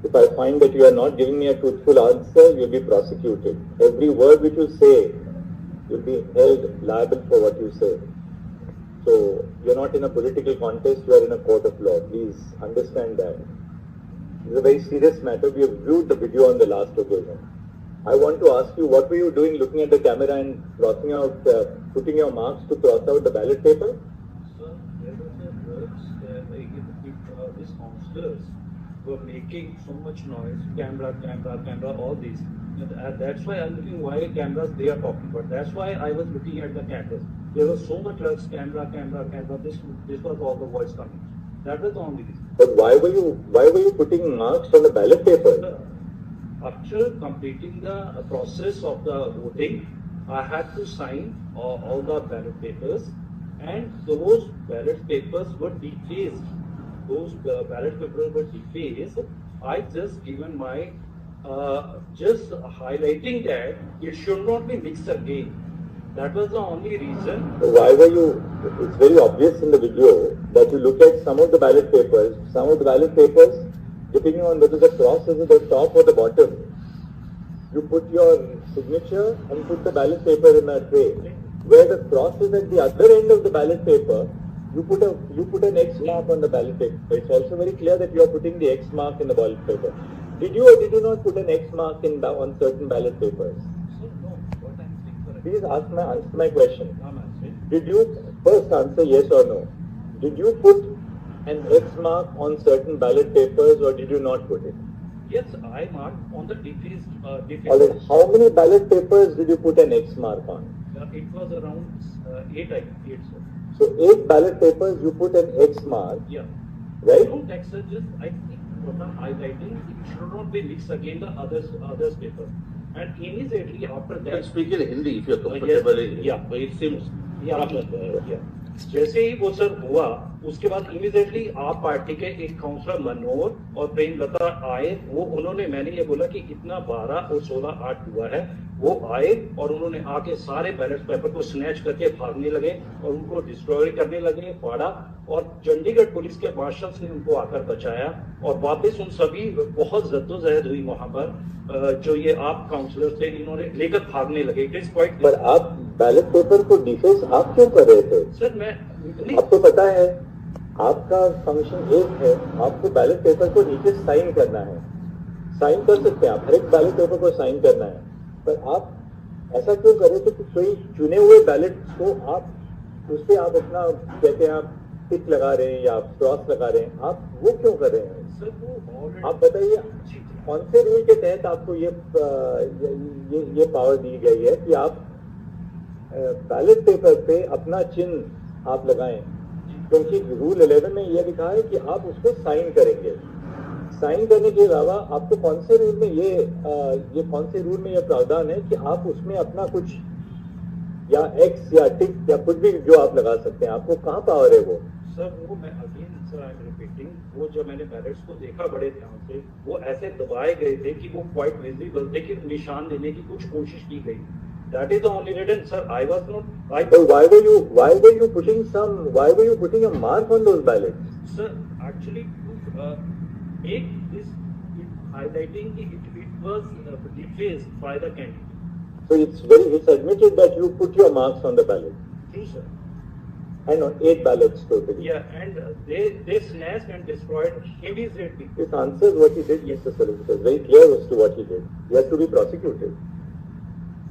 If I find that you are not giving me a truthful answer, you'll be prosecuted. Every word which you say, you'll be held liable for what you say. So, you're not in a political contest, you are in a court of law. Please understand that. This is a very serious matter. We have viewed the video on the last occasion. I want to ask you, what were you doing looking at the camera and crossing out, putting your marks to cross out the ballot paper? Sir, there was a words, these councillors were making so much noise, camera, all these. And that's why I'm looking why cameras they are talking about. That's why I was looking at the cameras. There was so much noise, camera. This was all the voice coming. That was the only reason. But why were you putting marks on the ballot paper? After completing the process of the voting, I had to sign all the ballot papers, and those ballot papers were defaced. I just given my just highlighting that it should not be mixed again. That was the only reason. Why were you? It's very obvious in the video that you look at some of the ballot papers. Some of the ballot papers, depending on whether the cross is at the top or the bottom, you put your signature and put the ballot paper in a tray. Where the cross is at the other end of the ballot paper, you put an X mark on the ballot paper. It's also very clear that you are putting the X mark in the ballot paper. Did you or did you not put an X mark on certain ballot papers? So no, what I'm saying, correct. Please answer my question. I'm answering. Did you first answer yes or no? Did you put an X mark on certain ballot papers or did you not put it? Yes, I marked on the defaced. Alright, how many ballot papers did you put an X mark on? It was around 8, sir. So 8 ballot papers you put an X mark, Yeah. right? No text, sir, just I think what I'm highlighting, it should not be mixed again the others paper. And immediately after You that, can speak in Hindi if you're comfortable. yeah. But it seems yeah. जैसे ही वो sir हुआ, उसके बाद immediately आप party के एक counsellor मनोहर और प्रेमलता आए। वो उन्होंने, मैंने ये बोला कि इतना 12 और 16 8 हुआ है, वो आए और उन्होंने आके सारे बैलेट पेपर को स्नैच करके भागने लगे और उनको डिस्ट्रॉय करने लगे, फाड़ा। और चंडीगढ़ पुलिस के मार्शल्स ने उनको आकर बचाया और वापस उन सभी बहुत जद्दोजहद हुई वहां पर। जो ये आप काउंसलर थे, इन्होंने लेकर भागने लगे। It is quite. पर आप बैलेट पेपर को डिफेस आप क्यों कर रहे थे? सर मैं आपको पता है आपका फंक्शन एक है, आपको बैलेट पेपर को नीचे साइन करना है। साइन कर सकते हैं आप, हर एक बैलेट पेपर को साइन करना है, पर आप ऐसा क्यों कर रहे थे कि कोई चुने हुए बैलेट को आप उस पर आप अपना कहते हैं आप टिक लगा रहे हैं या आप क्रॉस लगा रहे हैं, आप वो क्यों कर रहे हैं? सर वो आप बताइए कौन से रूल के तहत आपको ये पावर दी गई है कि आप बैलेट पेपर पे अपना चिन्ह आप लगाएं? क्योंकि रूल 11 में यह लिखा है कि आप उसको साइन करेंगे। साइन करने के अलावा आपको कौन से रूल में ये प्रावधान है कि आप उसमें अपना कुछ या एक्स या टिक या कुछ भी जो आप लगा सकते हैं? आपको कहाँ पावर है वो? सर वो मैं again sir I am repeating, वो जब मैंने बैलेट्स को देखा बड़े ध्यान से, वो ऐसे दबाए गए थे कि वो क्वाइट विजिबल थे कि निशान देने की कुछ कोशिश की गई। That is the only reason, sir. I was not. But why were you putting a mark on those ballots? Sir, actually, to make this highlighting it was defaced by the candidate. So it's admitted that you put your marks on the ballot. True, sir. And on 8 ballots totally. Yeah, and they snatched and destroyed immediately. This answers what he did, Mr. Solicitor. Very clear as to what he did. He has to be prosecuted.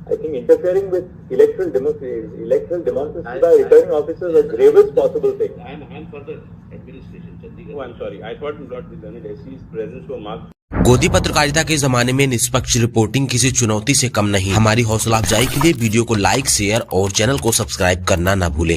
I think interfering with electoral democracy by returning officers is the gravest possible thing. I am for the administration, Chandigarh. Oh, I'm sorry. I thought not with any SC's presence were marked. गोदी पत्रकारिता के जमाने में निष्पक्ष reporting किसी चुनौती से कम नहीं। हमारी हौसला अफजाई के लिए वीडियो को लाइक, शेयर और चैनल को सब्सक्राइब करना न भूलें।